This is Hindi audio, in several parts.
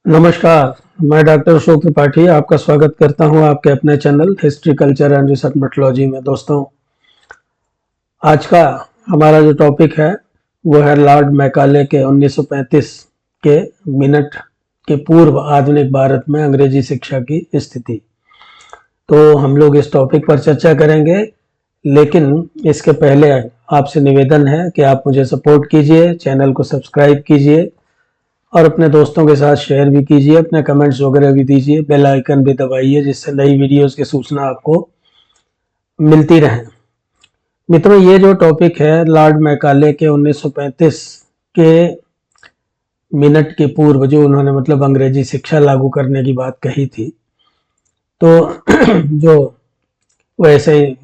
नमस्कार। मैं डॉक्टर अशोक त्रिपाठी आपका स्वागत करता हूं आपके अपने channel history culture and research methodology में। दोस्तों, आज का हमारा जो टॉपिक है वो है लॉर्ड मैकाले के 1935 के मिनट के पूर्व आधुनिक भारत में अंग्रेजी शिक्षा की स्थिति। तो हम लोग इस टॉपिक पर चर्चा करेंगे, लेकिन इसके पहले आपसे निवेदन है कि आप मुझे सपोर्ट कीजिए, चैनल को सब्सक्राइब कीजिए और अपने दोस्तों के साथ शेयर भी कीजिए, अपने कमेंट्स वगैरह भी दीजिए, बेल आइकन भी दबाइए जिससे नई वीडियोस की सूचना आपको मिलती रहे। मित्रों, ये जो टॉपिक है लॉर्ड मैकाले के 1935 के मिनट के पूर्व जो उन्होंने मतलब अंग्रेजी शिक्षा लागू करने की बात कही थी, तो जो वैसे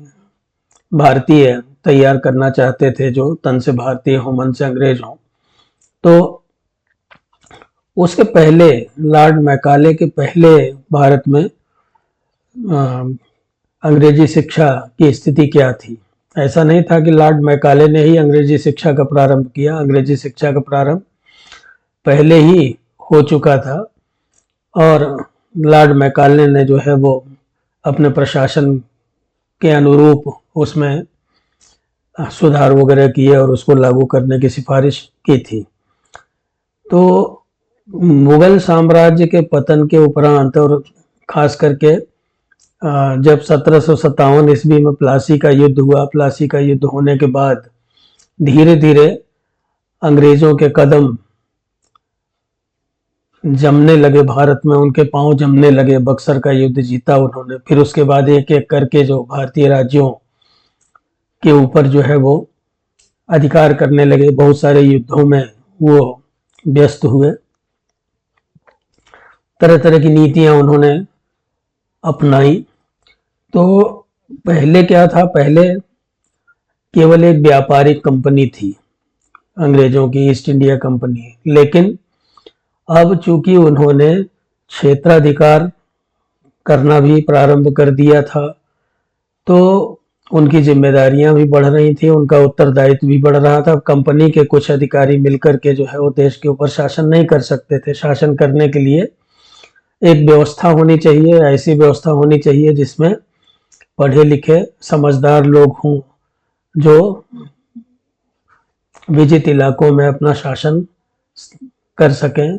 भारतीय तैयार करना चाहते थे जो तन से भारतीय हो मन से अंग्रेज हो, तो उसके पहले लॉर्ड मैकाले के पहले भारत में अंग्रेजी शिक्षा की स्थिति क्या थी। ऐसा नहीं था कि लॉर्ड मैकाले ने ही अंग्रेजी शिक्षा का प्रारंभ किया। अंग्रेजी शिक्षा का प्रारंभ पहले ही हो चुका था और लॉर्ड मैकाले ने जो है वो अपने प्रशासन के अनुरूप उसमें सुधार वगैरह किए और उसको लागू करने की सिफारिश की थी। तो मुगल साम्राज्य के पतन के उपरांत और खास करके जब 1757 ईस्वी में प्लासी का युद्ध हुआ, प्लासी का युद्ध होने के बाद धीरे धीरे अंग्रेजों के कदम जमने लगे भारत में, उनके पांव जमने लगे। बक्सर का युद्ध जीता उन्होंने, फिर उसके बाद एक एक करके जो भारतीय राज्यों के ऊपर जो है वो अधिकार करने लगे, बहुत सारे युद्धों में वो व्यस्त हुए, तरह तरह की नीतियां उन्होंने अपनाई। तो पहले क्या था, पहले केवल एक व्यापारिक कंपनी थी अंग्रेजों की, ईस्ट इंडिया कंपनी। लेकिन अब चूंकि उन्होंने क्षेत्राधिकार करना भी प्रारंभ कर दिया था, तो उनकी जिम्मेदारियां भी बढ़ रही थी, उनका उत्तरदायित्व भी बढ़ रहा था। कंपनी के कुछ अधिकारी मिलकर के जो है वो देश के ऊपर शासन नहीं कर सकते थे। शासन करने के लिए एक व्यवस्था होनी चाहिए, ऐसी व्यवस्था होनी चाहिए जिसमें पढ़े लिखे समझदार लोग हों जो विजित इलाकों में अपना शासन कर सकें।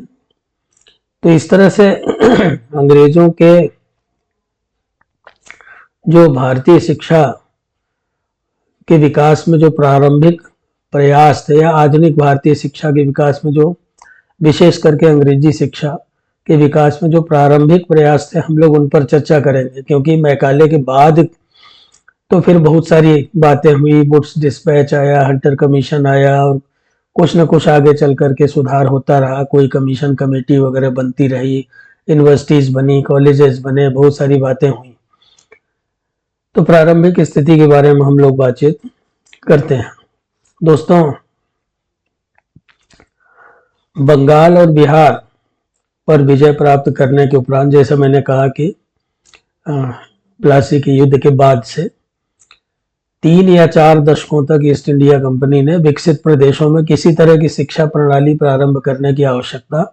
तो इस तरह से अंग्रेजों के जो भारतीय शिक्षा के विकास में जो प्रारंभिक प्रयास थे, या आधुनिक भारतीय शिक्षा के विकास में जो विशेष करके अंग्रेजी शिक्षा के विकास में जो प्रारंभिक प्रयास थे, हम लोग उन पर चर्चा करेंगे। क्योंकि मैकाले के बाद तो फिर बहुत सारी बातें हुई, वुड्स डिस्पैच आया, हंटर कमीशन आया और कुछ न कुछ आगे चल करके सुधार होता रहा। कोई कमीशन कमेटी वगैरह बनती रही, यूनिवर्सिटीज बनी, कॉलेजेस बने, बहुत सारी बातें हुई। तो प्रारंभिक स्थिति के बारे में हम लोग बातचीत करते हैं। दोस्तों, बंगाल और बिहार पर विजय प्राप्त करने के उपरांत, जैसे मैंने कहा कि प्लासी के युद्ध के बाद से 3 या 4 दशकों तक ईस्ट इंडिया कंपनी ने विकसित प्रदेशों में किसी तरह की शिक्षा प्रणाली प्रारंभ करने की आवश्यकता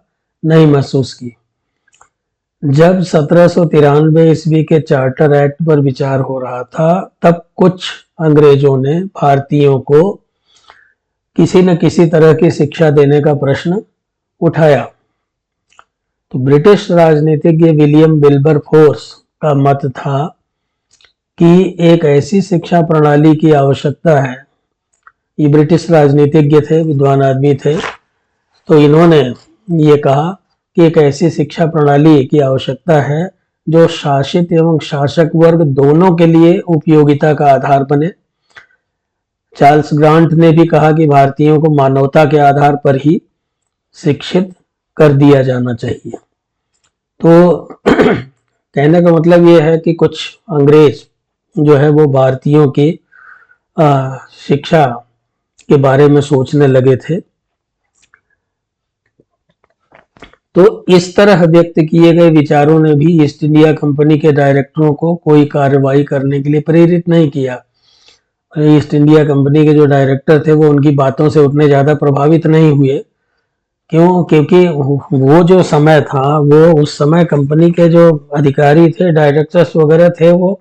नहीं महसूस की। जब 1793 ईस्वी के चार्टर एक्ट पर विचार हो रहा था, तब कुछ अंग्रेजों ने भारतीयों को किसी न किसी तरह की शिक्षा देने का प्रश्न उठाया। तो ब्रिटिश राजनीतिज्ञ विलियम विल्बरफोर्स का मत था कि एक ऐसी शिक्षा प्रणाली की आवश्यकता है। ये ब्रिटिश राजनीतिज्ञ थे, विद्वान आदमी थे। तो इन्होंने ये कहा कि एक ऐसी शिक्षा प्रणाली की आवश्यकता है जो शासित एवं शासक वर्ग दोनों के लिए उपयोगिता का आधार बने। चार्ल्स ग्रांट ने भी कहा कि भारतीयों को मानवता के आधार पर ही शिक्षित कर दिया जाना चाहिए। तो कहने का मतलब ये है कि कुछ अंग्रेज जो है वो भारतीयों की शिक्षा के बारे में सोचने लगे थे। तो इस तरह व्यक्त किए गए विचारों ने भी ईस्ट इंडिया कंपनी के डायरेक्टरों को कोई कार्रवाई करने के लिए प्रेरित नहीं किया। ईस्ट इंडिया कंपनी के जो डायरेक्टर थे वो उनकी बातों से उतने ज़्यादा प्रभावित नहीं हुए क्यों? क्योंकि वो जो समय था, वो उस समय कंपनी के जो अधिकारी थे, डायरेक्टर्स वगैरह थे, वो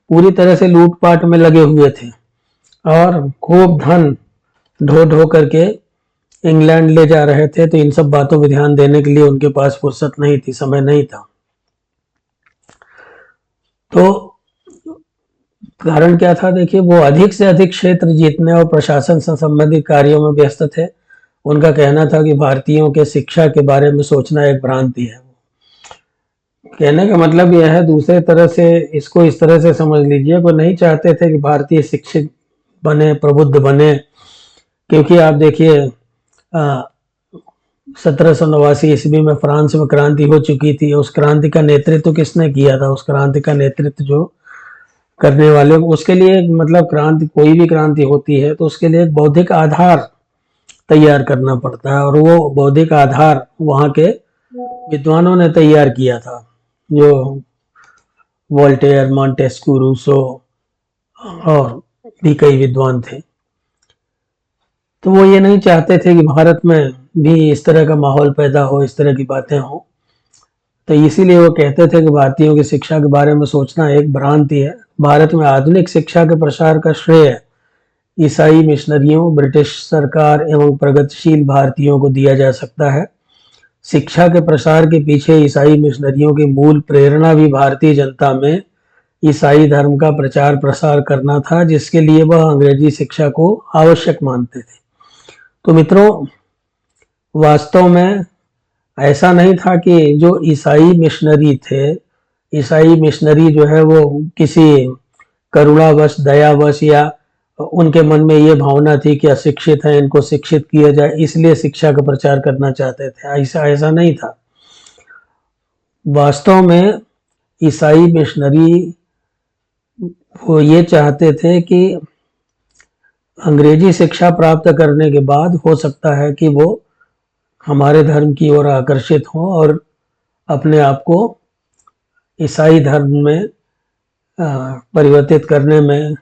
पूरी तरह से लूटपाट में लगे हुए थे और खूब धन ढो ढो करके इंग्लैंड ले जा रहे थे। तो इन सब बातों पर ध्यान देने के लिए उनके पास फुर्सत नहीं थी, समय नहीं था। तो कारण क्या था? देखिए, वो अधिक से अधिक क्षेत्र जीतने और प्रशासन से संबंधित कार्यों में व्यस्त थे। उनका कहना था कि भारतीयों के शिक्षा के बारे में सोचना एक भ्रांति है। कहने का मतलब यह है, दूसरे तरह से इसको इस तरह से समझ लीजिए, वो नहीं चाहते थे कि भारतीय शिक्षित बने, प्रबुद्ध बने। क्योंकि आप देखिए, 1789 ईस्वी में फ्रांस में क्रांति हो चुकी थी। उस क्रांति का नेतृत्व किसने किया था? उस क्रांति का नेतृत्व जो करने वाले, उसके लिए मतलब क्रांति, कोई भी क्रांति होती है तो उसके लिए एक बौद्धिक आधार तैयार करना पड़ता है, और वो बौद्धिक आधार वहाँ के विद्वानों ने तैयार किया था, जो वोल्टेयर, मॉन्टेस्क्यू, रूसो और भी कई विद्वान थे। तो वो ये नहीं चाहते थे कि भारत में भी इस तरह का माहौल पैदा हो, इस तरह की बातें हो। तो इसीलिए वो कहते थे कि भारतीयों की शिक्षा के बारे में सोचना एक भ्रांति है। भारत में आधुनिक शिक्षा के प्रसार का श्रेय ईसाई मिशनरियों, ब्रिटिश सरकार एवं प्रगतिशील भारतीयों को दिया जा सकता है। शिक्षा के प्रसार के पीछे ईसाई मिशनरियों की मूल प्रेरणा भी भारतीय जनता में ईसाई धर्म का प्रचार प्रसार करना था, जिसके लिए वह अंग्रेजी शिक्षा को आवश्यक मानते थे। तो मित्रों, वास्तव में ऐसा नहीं था कि जो ईसाई मिशनरी थे, ईसाई मिशनरी जो है वो किसी करुणावश, दयावश या उनके मन में ये भावना थी कि अशिक्षित हैं, इनको शिक्षित किया जाए, इसलिए शिक्षा का प्रचार करना चाहते थे। ऐसा नहीं था। वास्तव में ईसाई मिशनरी वो ये चाहते थे कि अंग्रेजी शिक्षा प्राप्त करने के बाद हो सकता है कि वो हमारे धर्म की ओर आकर्षित हों और अपने आप को ईसाई धर्म में परिवर्तित करने में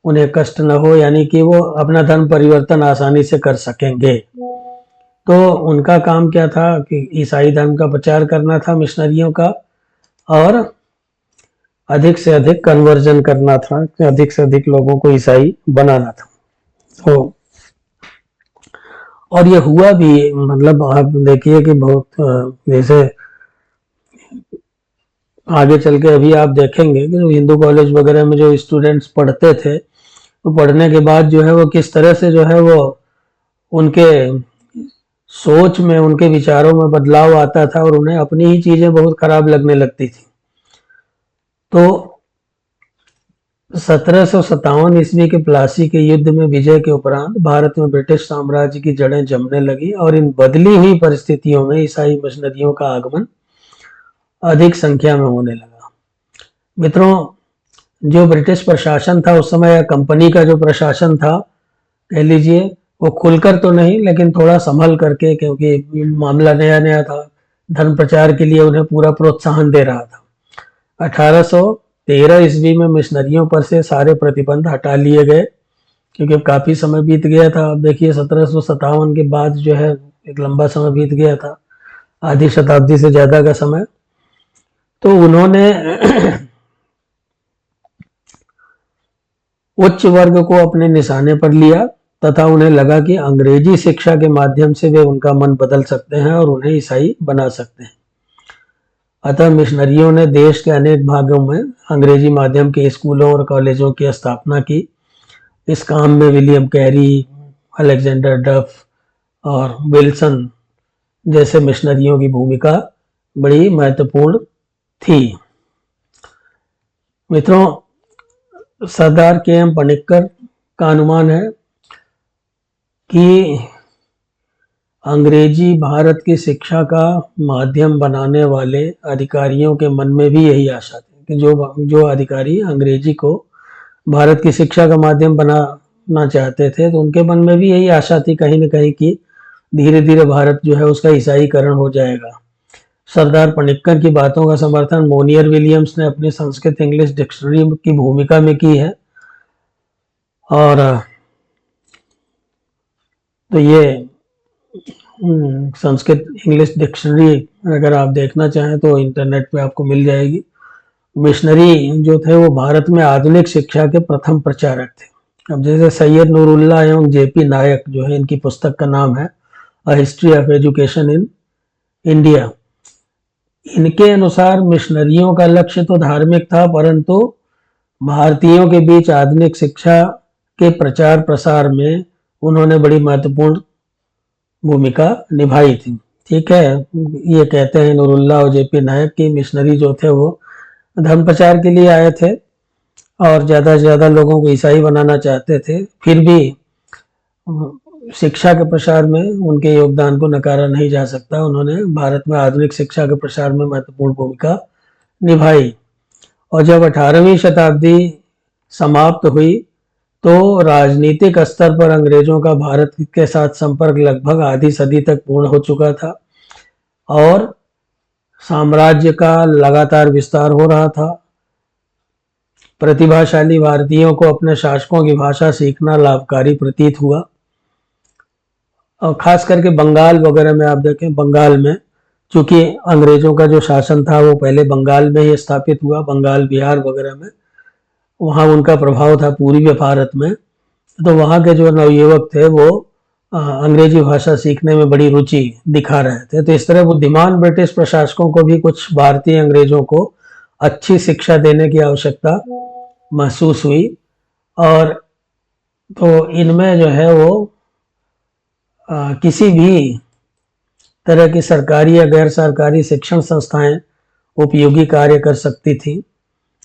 उन्हें कष्ट न हो, यानी कि वो अपना धर्म परिवर्तन आसानी से कर सकेंगे। तो उनका काम क्या था कि ईसाई धर्म का प्रचार करना था मिशनरियों का, और अधिक से अधिक कन्वर्जन करना था, अधिक से अधिक लोगों को ईसाई बनाना था। तो और ये हुआ भी। मतलब आप देखिए कि बहुत जैसे आगे चल के अभी आप देखेंगे कि जो हिंदू कॉलेज वगैरह में जो स्टूडेंट्स पढ़ते थे, तो पढ़ने के बाद जो है वो किस तरह से जो है वो उनके सोच में, उनके विचारों में बदलाव आता था और उन्हें अपनी ही चीजें बहुत खराब लगने लगती थी। तो 1757 ईस्वी के प्लासी के युद्ध में विजय के उपरांत भारत में ब्रिटिश साम्राज्य की जड़ें जमने लगी, और इन बदली हुई परिस्थितियों में ईसाई मिशनरियों का आगमन अधिक संख्या में होने लगा। मित्रों, जो ब्रिटिश प्रशासन था उस समय, या कंपनी का जो प्रशासन था कह लीजिए, वो खुलकर तो नहीं लेकिन थोड़ा संभल करके, क्योंकि मामला नया नया था, धर्म प्रचार के लिए उन्हें पूरा प्रोत्साहन दे रहा था। 1813 ईस्वी में मिशनरियों पर से सारे प्रतिबंध हटा लिए गए, क्योंकि काफी समय बीत गया था। अब देखिए, 1757 के बाद जो है एक लंबा समय बीत गया था, आधी शताब्दी से ज्यादा का समय। तो उन्होंने उच्च वर्ग को अपने निशाने पर लिया, तथा उन्हें लगा कि अंग्रेजी शिक्षा के माध्यम से वे उनका मन बदल सकते हैं और उन्हें ईसाई बना सकते हैं। अतः मिशनरियों ने देश के अनेक भागों में अंग्रेजी माध्यम के स्कूलों और कॉलेजों की स्थापना की। इस काम में विलियम कैरी, अलेक्जेंडर डफ और विल्सन जैसे मिशनरियों की भूमिका बड़ी महत्वपूर्ण थी। मित्रों, सरदार के.एम. पनिक्कर का अनुमान है कि अंग्रेजी भारत की शिक्षा का माध्यम बनाने वाले अधिकारियों के मन में भी यही आशा थी कि जो अधिकारी अंग्रेजी को भारत की शिक्षा का माध्यम बनाना चाहते थे, तो उनके मन में भी यही आशा थी कहीं न कहीं कि धीरे धीरे भारत जो है उसका ईसाईकरण हो जाएगा। सरदार पनिक्कर की बातों का समर्थन मोनियर विलियम्स ने अपनी संस्कृत इंग्लिश डिक्शनरी की भूमिका में की है। और तो ये संस्कृत इंग्लिश डिक्शनरी अगर आप देखना चाहें तो इंटरनेट पे आपको मिल जाएगी। मिशनरी जो थे वो भारत में आधुनिक शिक्षा के प्रथम प्रचारक थे। अब जैसे सैयद नूरुल्लाह एवं जेपी नायक जो है, इनकी पुस्तक का नाम है a history of education in India. इनके अनुसार मिशनरियों का लक्ष्य तो धार्मिक था, परंतु भारतीयों के बीच आधुनिक शिक्षा के प्रचार प्रसार में उन्होंने बड़ी महत्वपूर्ण भूमिका निभाई थी। ठीक है, ये कहते हैं नूरुल्लाह और जेपी नायक की मिशनरी जो थे वो धर्म प्रचार के लिए आए थे और ज़्यादा से ज़्यादा लोगों को ईसाई बनाना चाहते थे। फिर भी शिक्षा के प्रसार में उनके योगदान को नकारा नहीं जा सकता। उन्होंने भारत में आधुनिक शिक्षा के प्रसार में महत्वपूर्ण भूमिका निभाई। और जब 18वीं शताब्दी समाप्त हुई तो राजनीतिक स्तर पर अंग्रेजों का भारत के साथ संपर्क लगभग आधी सदी तक पूर्ण हो चुका था और साम्राज्य का लगातार विस्तार हो रहा था। प्रतिभाशाली भारतीयों को अपने शासकों की भाषा सीखना लाभकारी प्रतीत हुआ। और खास करके बंगाल वगैरह में आप देखें, बंगाल में चूंकि अंग्रेजों का जो शासन था वो पहले बंगाल में ही स्थापित हुआ, बंगाल बिहार वगैरह में, वहाँ उनका प्रभाव था पूर्वी भारत में। तो वहाँ के जो नवयुवक थे वो अंग्रेजी भाषा सीखने में बड़ी रुचि दिखा रहे थे। तो इस तरह बुद्धिमान ब्रिटिश प्रशासकों को भी कुछ भारतीय अंग्रेजों को अच्छी शिक्षा देने की आवश्यकता महसूस हुई। और तो इनमें जो है वो किसी भी तरह की सरकारी या गैर सरकारी शिक्षण संस्थाएं उपयोगी कार्य कर सकती थी,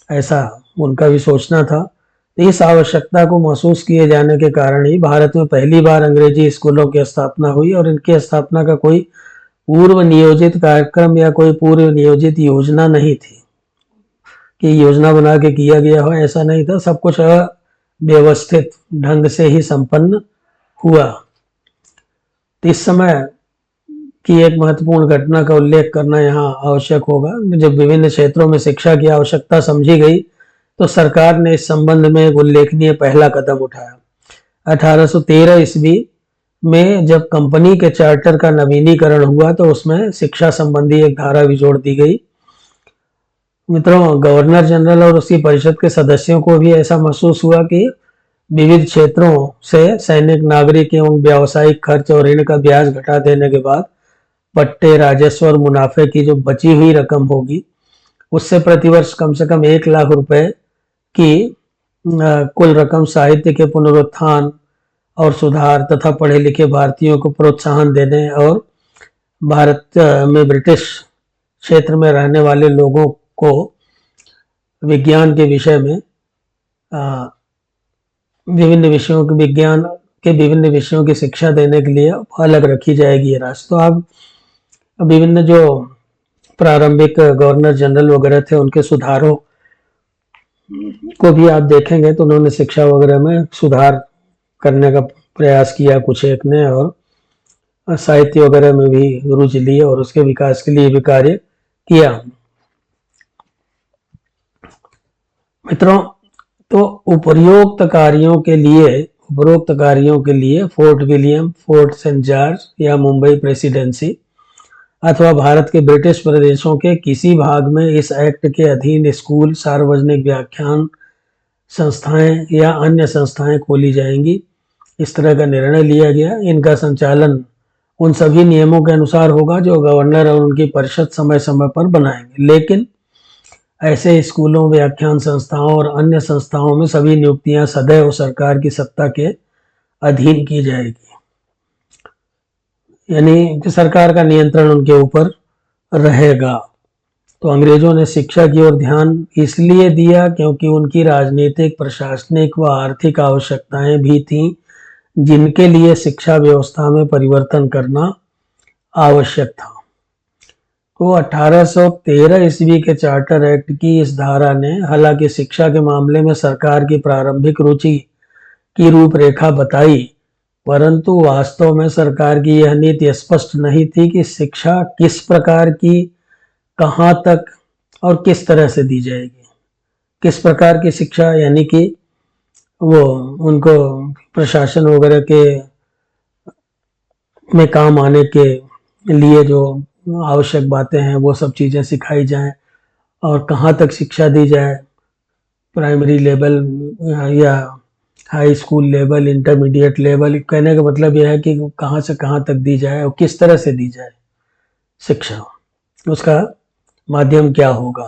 ऐसा उनका भी सोचना था। तो इस आवश्यकता को महसूस किए जाने के कारण ही भारत में पहली बार अंग्रेजी स्कूलों की स्थापना हुई और इनकी स्थापना का कोई पूर्व नियोजित कार्यक्रम या कोई पूर्व नियोजित योजना नहीं थी कि योजना बना के किया गया हो, ऐसा नहीं था। सब कुछ अव्यवस्थित ढंग से ही संपन्न हुआ। तो इस समय की एक महत्वपूर्ण घटना का उल्लेख करना यहाँ आवश्यक होगा। जब विभिन्न क्षेत्रों में शिक्षा की आवश्यकता समझी गई तो सरकार ने इस संबंध में एक उल्लेखनीय पहला कदम उठाया। 1813 ईस्वी में जब कंपनी के चार्टर का नवीनीकरण हुआ तो उसमें शिक्षा संबंधी एक धारा भी जोड़ दी गई। मित्रों, गवर्नर जनरल और उसकी परिषद के सदस्यों को भी ऐसा महसूस हुआ कि विविध क्षेत्रों से सैनिक, नागरिक एवं व्यावसायिक खर्च और ऋण का ब्याज घटा देने के बाद पट्टे, राजस्व और मुनाफे की जो बची हुई रकम होगी उससे प्रतिवर्ष कम से कम 1 लाख रुपए की कुल रकम साहित्य के पुनरुत्थान और सुधार तथा पढ़े लिखे भारतीयों को प्रोत्साहन देने और भारत में ब्रिटिश क्षेत्र में रहने वाले लोगों को विज्ञान के विषय में विभिन्न विषयों की शिक्षा देने के लिए अलग रखी जाएगी ये राशि। तो आप विभिन्न जो प्रारंभिक गवर्नर जनरल वगैरह थे उनके सुधारों को भी आप देखेंगे तो उन्होंने शिक्षा वगैरह में सुधार करने का प्रयास किया कुछ एक ने, और साहित्य वगैरह में भी रुचि ली और उसके विकास के लिए भी कार्य किया। मित्रों, तो उपरोक्त कार्यों के लिए Fort William, Fort Saint George या मुंबई प्रेसिडेंसी अथवा भारत के ब्रिटिश प्रदेशों के किसी भाग में इस एक्ट के अधीन स्कूल, सार्वजनिक व्याख्यान संस्थाएं या अन्य संस्थाएं खोली जाएंगी। इस तरह का निर्णय लिया गया। इनका संचालन उन सभी नियमों के अनुसार होगा जो गवर्नर और उनकी परिषद समय समय पर बनाएंगे। लेकिन ऐसे स्कूलों, व्याख्यान संस्थाओं और अन्य संस्थाओं में सभी नियुक्तियां सदैव सरकार की सत्ता के अधीन की जाएगी, यानी कि सरकार का नियंत्रण उनके ऊपर रहेगा। तो अंग्रेजों ने शिक्षा की ओर ध्यान इसलिए दिया क्योंकि उनकी राजनीतिक, प्रशासनिक व आर्थिक आवश्यकताएं भी थीं जिनके लिए शिक्षा व्यवस्था में परिवर्तन करना आवश्यक था। तो 1813 ईस्वी के चार्टर एक्ट की इस धारा ने हालांकि शिक्षा के मामले में सरकार की प्रारंभिक रुचि की रूपरेखा बताई, परंतु वास्तव में सरकार की यह नीति स्पष्ट नहीं थी कि शिक्षा किस प्रकार की, कहाँ तक और किस तरह से दी जाएगी। किस प्रकार की शिक्षा, यानी कि वो उनको प्रशासन वगैरह के में काम आने के लिए जो आवश्यक बातें हैं वो सब चीज़ें सिखाई जाएं, और कहाँ तक शिक्षा दी जाए, प्राइमरी लेवल या high school level, intermediate level. कहने का मतलब यह है कि कहाँ से कहाँ तक दी जाए और किस तरह से दी जाए शिक्षा, उसका माध्यम क्या होगा,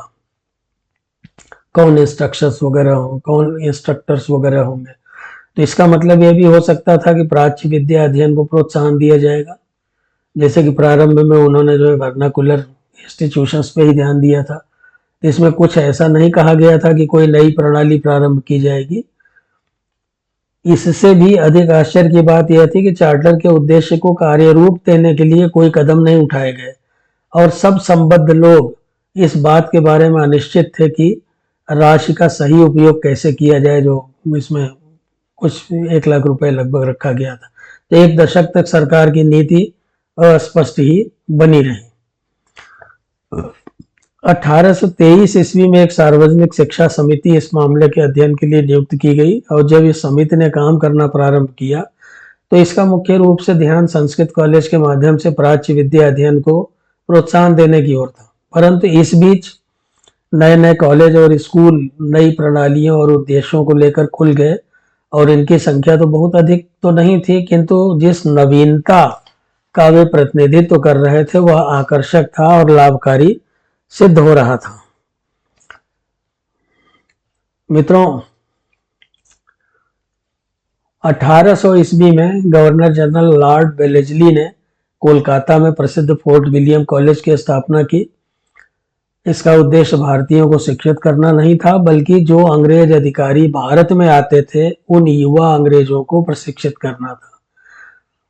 कौन इंस्ट्रक्टर्स वगैरह होंगे। तो इसका मतलब यह भी हो सकता था कि प्राच्य विद्या अध्ययन को प्रोत्साहन दिया जाएगा, जैसे कि प्रारंभ में उन्होंने जो है वर्नाकुलर इंस्टीट्यूशंस पे ही ध्यान दिया था। तो इसमें कुछ ऐसा नहीं कहा गया था कि कोई नई प्रणाली प्रारंभ की जाएगी। इससे भी अधिक आश्चर्य की बात यह थी कि चार्टर के उद्देश्य को कार्यरूप देने के लिए कोई कदम नहीं उठाए गए, और सब संबद्ध लोग इस बात के बारे में अनिश्चित थे कि राशि का सही उपयोग कैसे किया जाए, जो इसमें कुछ 1 लाख रुपए लगभग रखा गया था। तो 1 दशक तक सरकार की नीति अस्पष्ट ही बनी रही। 1823 ईस्वी में एक सार्वजनिक शिक्षा समिति इस मामले के अध्ययन के लिए नियुक्त की गई, और जब इस समिति ने काम करना प्रारंभ किया तो इसका मुख्य रूप से ध्यान संस्कृत कॉलेज के माध्यम से प्राच्य विद्या अध्ययन को प्रोत्साहन देने की ओर था। परंतु इस बीच नए नए कॉलेज और स्कूल नई प्रणालियों और उद्देश्यों को लेकर खुल गए, और इनकी संख्या तो बहुत अधिक तो नहीं थी, किंतु जिस नवीनता का वे प्रतिनिधित्व कर रहे थे वह आकर्षक था और लाभकारी सिद्ध हो रहा था। मित्रों, 1800 ईस्वी में गवर्नर जनरल लॉर्ड वेलेस्ली ने कोलकाता में प्रसिद्ध फोर्ट विलियम कॉलेज की स्थापना की। इसका उद्देश्य भारतीयों को शिक्षित करना नहीं था, बल्कि जो अंग्रेज अधिकारी भारत में आते थे उन युवा अंग्रेजों को प्रशिक्षित करना था।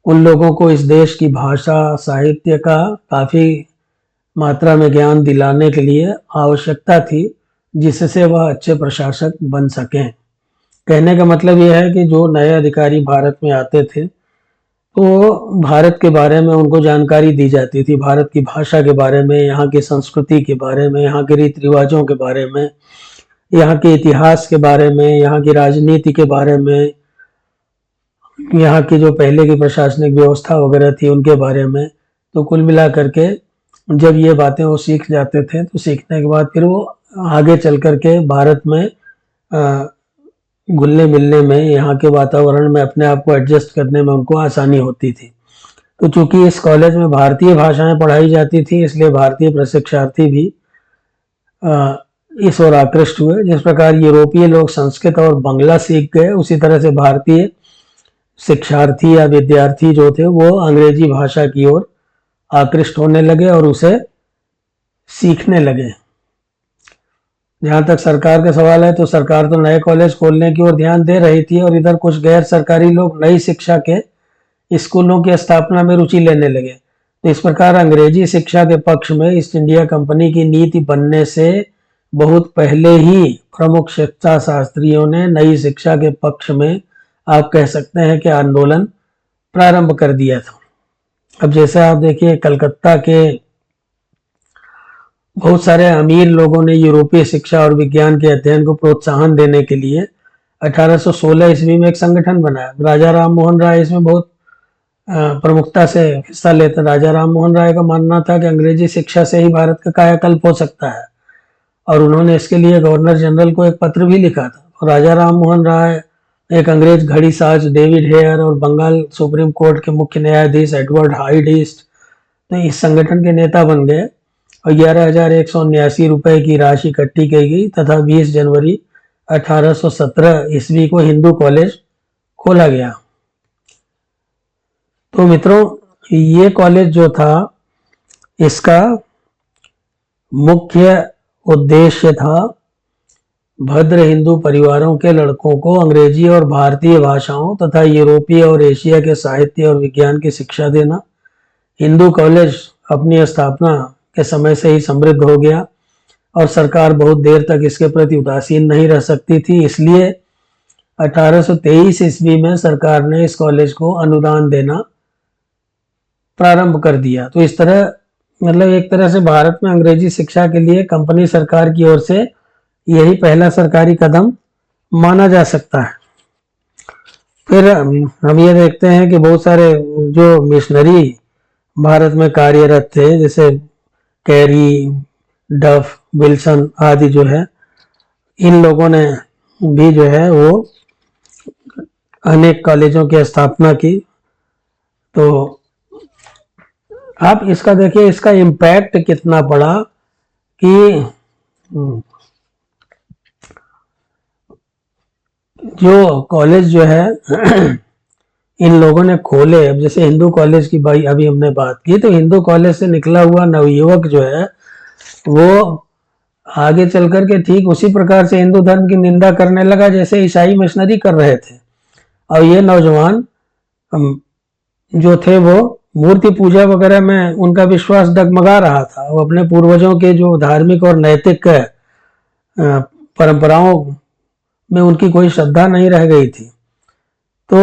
उन लोगों को इस देश की भाषा, साहित्य का काफ़ी मात्रा में ज्ञान दिलाने के लिए आवश्यकता थी, जिससे वह अच्छे प्रशासक बन सकें। कहने का मतलब यह है कि जो नए अधिकारी भारत में आते थे तो भारत के बारे में उनको जानकारी दी जाती थी, भारत की भाषा के बारे में, यहाँ की संस्कृति के बारे में, यहाँ के रीति रिवाजों के बारे में, यहाँ के इतिहास के बारे में, यहाँ की राजनीति के बारे में, यहाँ की जो पहले की प्रशासनिक व्यवस्था वगैरह थी उनके बारे में। तो कुल मिला करके जब ये बातें वो सीख जाते थे तो सीखने के बाद फिर वो आगे चल करके भारत में घुलने मिलने में, यहाँ के वातावरण में अपने आप को एडजस्ट करने में उनको आसानी होती थी। तो चूंकि इस कॉलेज में भारतीय भाषाएं पढ़ाई जाती थी, इसलिए भारतीय प्रशिक्षार्थी भी इस ओर आकृष्ट हुए। जिस प्रकार यूरोपीय लोग संस्कृत और बांग्ला सीख गए, उसी तरह से भारतीय शिक्षार्थी या विद्यार्थी जो थे वो अंग्रेजी भाषा की ओर आकृष्ट होने लगे और उसे सीखने लगे। जहाँ तक सरकार का सवाल है तो सरकार तो नए कॉलेज खोलने की ओर ध्यान दे रही थी, और इधर कुछ गैर सरकारी लोग नई शिक्षा के स्कूलों की स्थापना में रुचि लेने लगे। तो इस प्रकार अंग्रेजी शिक्षा के पक्ष में ईस्ट इंडिया कंपनी की नीति बनने से बहुत पहले ही प्रमुख शिक्षा शास्त्रियों ने नई शिक्षा के पक्ष में, आप कह सकते हैं कि आंदोलन प्रारंभ कर दिया था। अब जैसे आप देखिए, कलकत्ता के बहुत सारे अमीर लोगों ने यूरोपीय शिक्षा और विज्ञान के अध्ययन को प्रोत्साहन देने के लिए 1816 ईस्वी में एक संगठन बनाया। राजा राम मोहन राय इसमें बहुत प्रमुखता से हिस्सा लेते। राजा राम मोहन राय का मानना था कि अंग्रेजी शिक्षा से ही भारत का कायाकल्प हो सकता है, और उन्होंने इसके लिए गवर्नर जनरल को एक पत्र भी लिखा था। और राजा राम मोहन राय एक अंग्रेज घड़ी साज डेविड हेयर और बंगाल सुप्रीम कोर्ट के मुख्य न्यायाधीश एडवर्ड हाइड ईस्ट तो इस संगठन के नेता बन गए, और 11,179 रुपए की राशि इकट्ठी की गई तथा 20 जनवरी 1817 ईस्वी को हिंदू कॉलेज खोला गया। तो मित्रों, ये कॉलेज जो था, इसका मुख्य उद्देश्य था भद्र हिंदू परिवारों के लड़कों को अंग्रेजी और भारतीय भाषाओं तथा यूरोपीय और एशिया के साहित्य और विज्ञान की शिक्षा देना। हिंदू कॉलेज अपनी स्थापना के समय से ही समृद्ध हो गया, और सरकार बहुत देर तक इसके प्रति उदासीन नहीं रह सकती थी। इसलिए 1823 ईस्वी में सरकार ने इस कॉलेज को अनुदान देना प्रारंभ कर दिया। तो इस तरह मतलब एक तरह से भारत में अंग्रेजी शिक्षा के लिए कंपनी सरकार की ओर से यही पहला सरकारी कदम माना जा सकता है। फिर हम ये देखते हैं कि बहुत सारे जो मिशनरी भारत में कार्यरत थे, जैसे कैरी, डफ, विल्सन आदि जो है, इन लोगों ने भी जो है वो अनेक कॉलेजों की स्थापना की। तो आप इसका देखिए, इसका इम्पैक्ट कितना पड़ा कि जो कॉलेज जो है इन लोगों ने खोले। अब जैसे हिंदू कॉलेज की भाई अभी हमने बात की, तो हिंदू कॉलेज से निकला हुआ नवयुवक जो है वो आगे चल कर के ठीक उसी प्रकार से हिंदू धर्म की निंदा करने लगा जैसे ईसाई मिशनरी कर रहे थे। और ये नौजवान जो थे वो मूर्ति पूजा वगैरह में उनका विश्वास डगमगा रहा था। वो अपने पूर्वजों के जो धार्मिक और नैतिक परंपराओं में उनकी कोई श्रद्धा नहीं रह गई थी। तो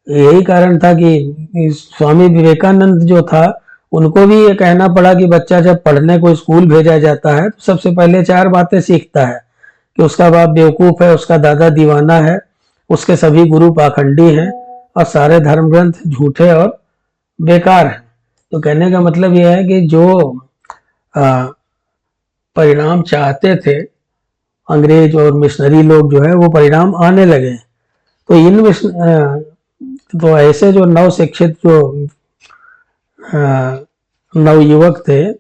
यही कारण था कि स्वामी विवेकानंद जो था, उनको भी ये कहना पड़ा कि बच्चा जब पढ़ने को स्कूल भेजा जाता है तो सबसे पहले 4 बातें सीखता है कि उसका बाप बेवकूफ है, उसका दादा दीवाना है, उसके सभी गुरु पाखंडी हैं और सारे धर्म ग्रंथ झूठे और बेकार हैं। तो कहने का मतलब यह है कि जो परिणाम चाहते थे अंग्रेज और मिशनरी लोग जो है, वो परिणाम आने लगे। तो तो ऐसे जो नव शिक्षित जो नवयुवक थे,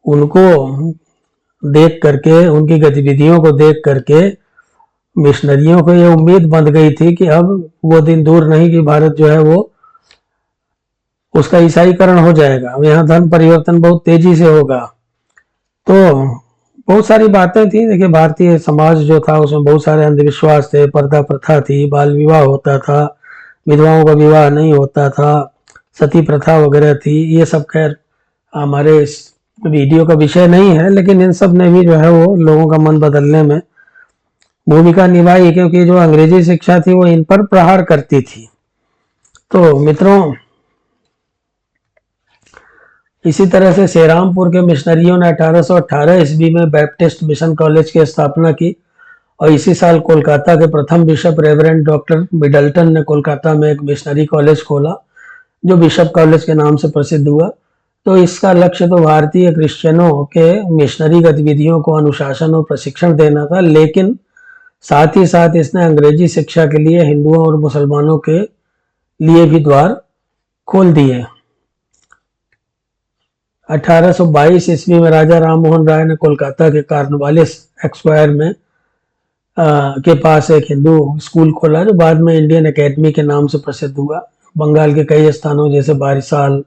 उनको देख करके, उनकी गतिविधियों को देख करके मिशनरियों को ये उम्मीद बंध गई थी कि अब वो दिन दूर नहीं कि भारत जो है वो उसका ईसाईकरण हो जाएगा, यहाँ धर्म परिवर्तन बहुत तेजी से होगा। तो बहुत सारी बातें थी। देखिए, भारतीय समाज जो था उसमें बहुत सारे अंधविश्वास थे, पर्दा प्रथा थी, बाल विवाह होता था, विधवाओं का विवाह नहीं होता था, सती प्रथा वगैरह थी। ये सब खैर हमारे इस वीडियो का विषय नहीं है, लेकिन इन सब ने भी जो है वो लोगों का मन बदलने में भूमिका निभाई, क्योंकि जो अंग्रेजी शिक्षा थी वो इन पर प्रहार करती थी। तो मित्रों, इसी तरह से सेरामपुर के मिशनरियों ने 1818 ईस्वी में बैप्टिस्ट मिशन कॉलेज की स्थापना की और इसी साल कोलकाता के प्रथम बिशप रेवरेंड डॉक्टर मिडल्टन ने कोलकाता में एक मिशनरी कॉलेज खोला जो बिशप कॉलेज के नाम से प्रसिद्ध हुआ। तो इसका लक्ष्य तो भारतीय क्रिश्चियनों के मिशनरी गतिविधियों को अनुशासन और प्रशिक्षण देना था, लेकिन साथ ही साथ इसने अंग्रेजी शिक्षा के लिए हिंदुओं और मुसलमानों के लिए भी द्वार खोल दिए। 1822 ईस्वी में राजा राममोहन राय ने कोलकाता के कार्नवालिस स्क्वायर में के पास एक हिंदू स्कूल खोला जो बाद में इंडियन एकेडमी के नाम से प्रसिद्ध हुआ। बंगाल के कई स्थानों जैसे बारिसाल,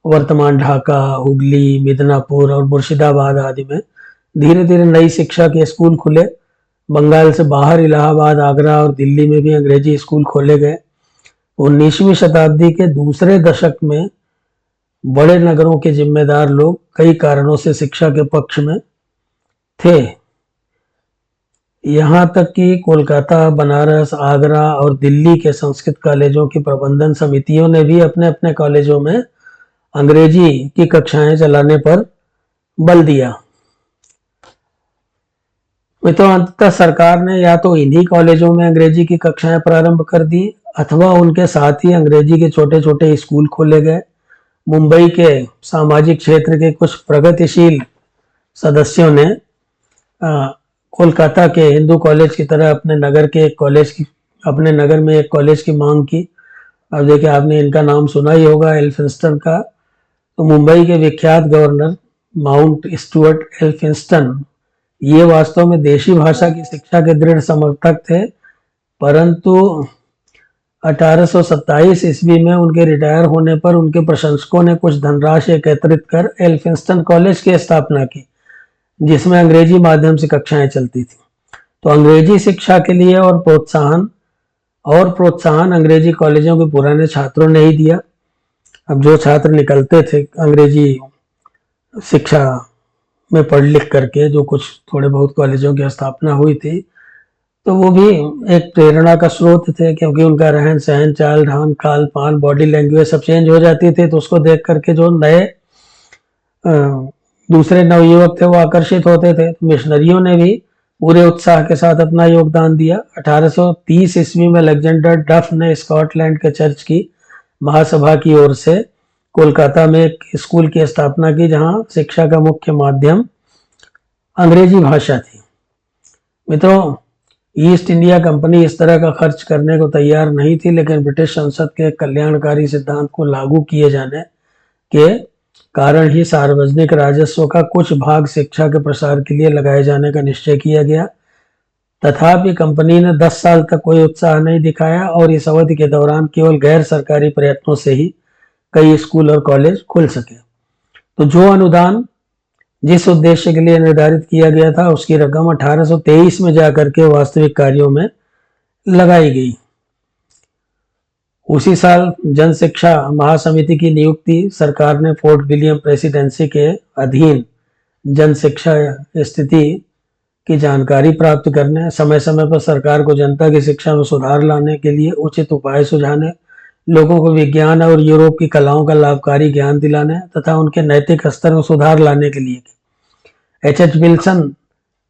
वर्तमान ढाका, हुगली, मिदनापुर और मुर्शिदाबाद आदि में धीरे धीरे नई शिक्षा के स्कूल खुले। बंगाल से बाहर इलाहाबाद, आगरा और दिल्ली में भी अंग्रेजी स्कूल खोले गए। 19वीं शताब्दी के दूसरे दशक में बड़े नगरों के जिम्मेदार लोग कई कारणों से शिक्षा के पक्ष में थे। यहाँ तक कि कोलकाता, बनारस, आगरा और दिल्ली के संस्कृत कॉलेजों की प्रबंधन समितियों ने भी अपने अपने कॉलेजों में अंग्रेजी की कक्षाएं चलाने पर बल दिया। तो अंततः सरकार ने या तो इन्हीं कॉलेजों में अंग्रेजी की कक्षाएं प्रारंभ कर दी अथवा उनके साथ ही अंग्रेजी के छोटे छोटे स्कूल खोले गए। मुंबई के सामाजिक क्षेत्र के कुछ प्रगतिशील सदस्यों ने कोलकाता के हिंदू कॉलेज की तरह अपने नगर में एक कॉलेज की मांग की। अब देखिए, आपने इनका नाम सुना ही होगा, एल्फिंस्टन का। तो मुंबई के विख्यात गवर्नर माउंट स्टुअर्ट एल्फिंस्टन ये वास्तव में देशी भाषा की शिक्षा के दृढ़ समर्थक थे, परंतु 1827 ईस्वी में उनके रिटायर होने पर उनके प्रशंसकों ने कुछ धनराशि एकत्रित कर एल्फिंस्टन कॉलेज की स्थापना की, जिसमें अंग्रेजी माध्यम से कक्षाएं चलती थी। तो अंग्रेजी शिक्षा के लिए और प्रोत्साहन अंग्रेजी कॉलेजों के पुराने छात्रों ने ही दिया। अब जो छात्र निकलते थे अंग्रेजी शिक्षा में पढ़ लिख करके, जो कुछ थोड़े बहुत कॉलेजों की स्थापना हुई थी, तो वो भी एक प्रेरणा का स्रोत थे, क्योंकि उनका रहन सहन, चाल ढाल, खान पान, बॉडी लैंग्वेज सब चेंज हो जाती थी। तो उसको देख करके जो नए दूसरे नवयुवक थे वो आकर्षित होते थे। तो मिशनरियों ने भी पूरे उत्साह के साथ अपना योगदान दिया। 1830 ईस्वी में अलेक्जेंडर डफ ने स्कॉटलैंड के चर्च की महासभा की ओर से कोलकाता में एक स्कूल की स्थापना की, जहां शिक्षा का मुख्य माध्यम अंग्रेजी भाषा थी। मित्रों, ईस्ट इंडिया कंपनी इस तरह का खर्च करने को तैयार नहीं थी, लेकिन ब्रिटिश संसद के कल्याणकारी सिद्धांत को लागू किए जाने के कारण ही सार्वजनिक राजस्व का कुछ भाग शिक्षा के प्रसार के लिए लगाए जाने का निश्चय किया गया। तथापि कंपनी ने 10 साल तक कोई उत्साह नहीं दिखाया और इस अवधि के दौरान केवल गैर सरकारी प्रयत्नों से ही कई स्कूल और कॉलेज खुल सके। तो जो अनुदान जिस उद्देश्य के लिए निर्धारित किया गया था, उसकी रकम 1823 में जाकर के वास्तविक कार्यों में लगाई गई। उसी साल जन शिक्षा महासमिति की नियुक्ति सरकार ने फोर्ट विलियम प्रेसिडेंसी के अधीन जन शिक्षा स्थिति की जानकारी प्राप्त करने, समय समय पर सरकार को जनता की शिक्षा में सुधार लाने के लिए उचित उपाय सुझाने, लोगों को विज्ञान और यूरोप की कलाओं का लाभकारी ज्ञान दिलाने तथा उनके नैतिक स्तर में सुधार लाने के लिए एच विल्सन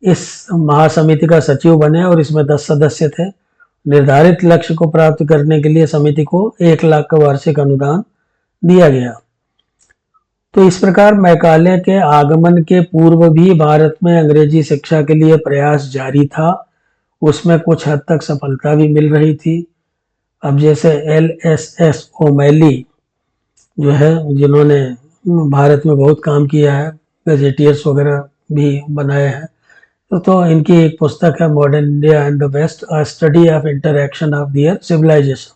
इस महासमिति का सचिव बने और इसमें 10 सदस्य थे। निर्धारित लक्ष्य को प्राप्त करने के लिए समिति को 1 लाख का वार्षिक अनुदान दिया गया। तो इस प्रकार मैकाले के आगमन के पूर्व भी भारत में अंग्रेजी शिक्षा के लिए प्रयास जारी था। उसमें कुछ हद तक सफलता भी मिल रही थी। अब जैसे LSS ओमैली जो है, जिन्होंने भारत में बहुत काम किया है, गजेटियर्स वगैरह भी बनाए हैं, तो इनकी एक पुस्तक है modern India and the West, a study of interaction of their civilisation.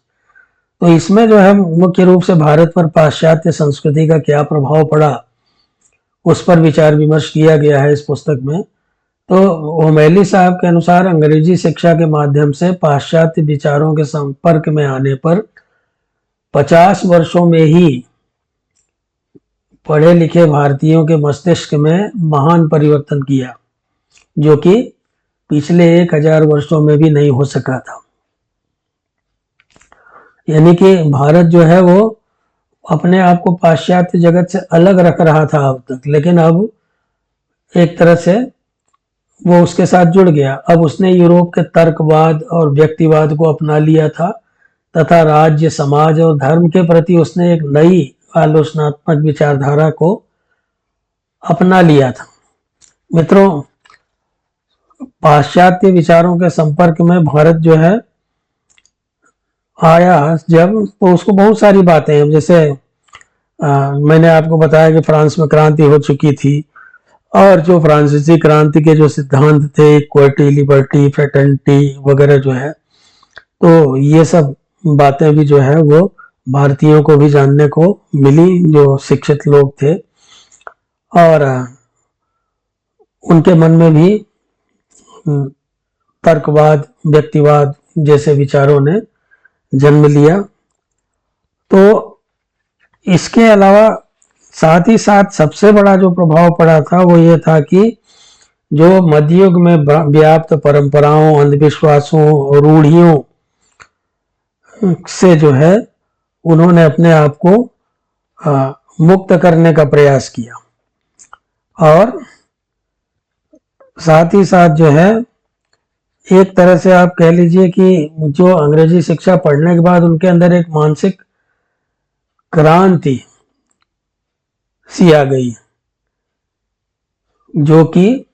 तो इसमें जो है मुख्य रूप से भारत पर पाश्चात्य संस्कृति का क्या प्रभाव पड़ा, उस पर विचार विमर्श किया गया है इस पुस्तक में। तो ओमैली साहब के अनुसार अंग्रेजी शिक्षा के माध्यम से पाश्चात्य विचारों के संपर्क में आने पर 50 वर्षों में ही पढ़े लिखे भारतीयों के मस्तिष्क में महान परिवर्तन किया, जो कि पिछले 1000 वर्षों में भी नहीं हो सका था। यानी कि भारत जो है वो अपने आप को पाश्चात्य जगत से अलग रख रहा था अब तक, लेकिन अब एक तरह से वो उसके साथ जुड़ गया। अब उसने यूरोप के तर्कवाद और व्यक्तिवाद को अपना लिया था तथा राज्य, समाज और धर्म के प्रति उसने एक नई आलोचनात्मक विचारधारा को अपना लिया था। मित्रों, पाश्चात्य विचारों के संपर्क में भारत जो है आया जब, तो उसको बहुत सारी बातें हैं। जैसे मैंने आपको बताया कि फ्रांस में क्रांति हो चुकी थी और जो फ्रांसीसी क्रांति के जो सिद्धांत थे, इक्वलिटी, लिबर्टी, फ्रेटर्निटी वगैरह जो है, तो ये सब बातें भी जो है वो भारतीयों को भी जानने को मिली, जो शिक्षित लोग थे, और उनके मन में भी तर्कवाद, व्यक्तिवाद जैसे विचारों ने जन्म लिया। तो इसके अलावा साथ ही साथ सबसे बड़ा जो प्रभाव पड़ा था वो ये था कि जो मध्ययुग में व्याप्त परंपराओं, अंधविश्वासों, रूढ़ियों से जो है उन्होंने अपने आप को मुक्त करने का प्रयास किया। और साथ ही साथ जो है एक तरह से आप कह लीजिए कि जो अंग्रेजी शिक्षा पढ़ने के बाद उनके अंदर एक मानसिक क्रांति सी आ गई, जो कि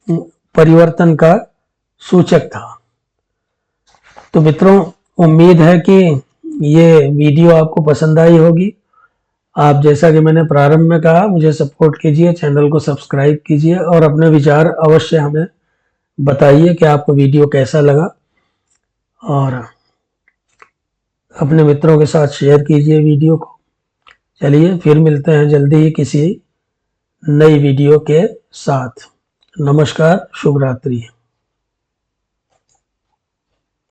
परिवर्तन का सूचक था। तो मित्रों, उम्मीद है कि ये वीडियो आपको पसंद आई होगी। आप, जैसा कि मैंने प्रारंभ में कहा, मुझे सपोर्ट कीजिए, चैनल को सब्सक्राइब कीजिए और अपने विचार अवश्य हमें बताइए कि आपको वीडियो कैसा लगा, और अपने मित्रों के साथ शेयर कीजिए वीडियो को। चलिए फिर मिलते हैं जल्दी ही किसी नई वीडियो के साथ। नमस्कार, शुभ रात्रि।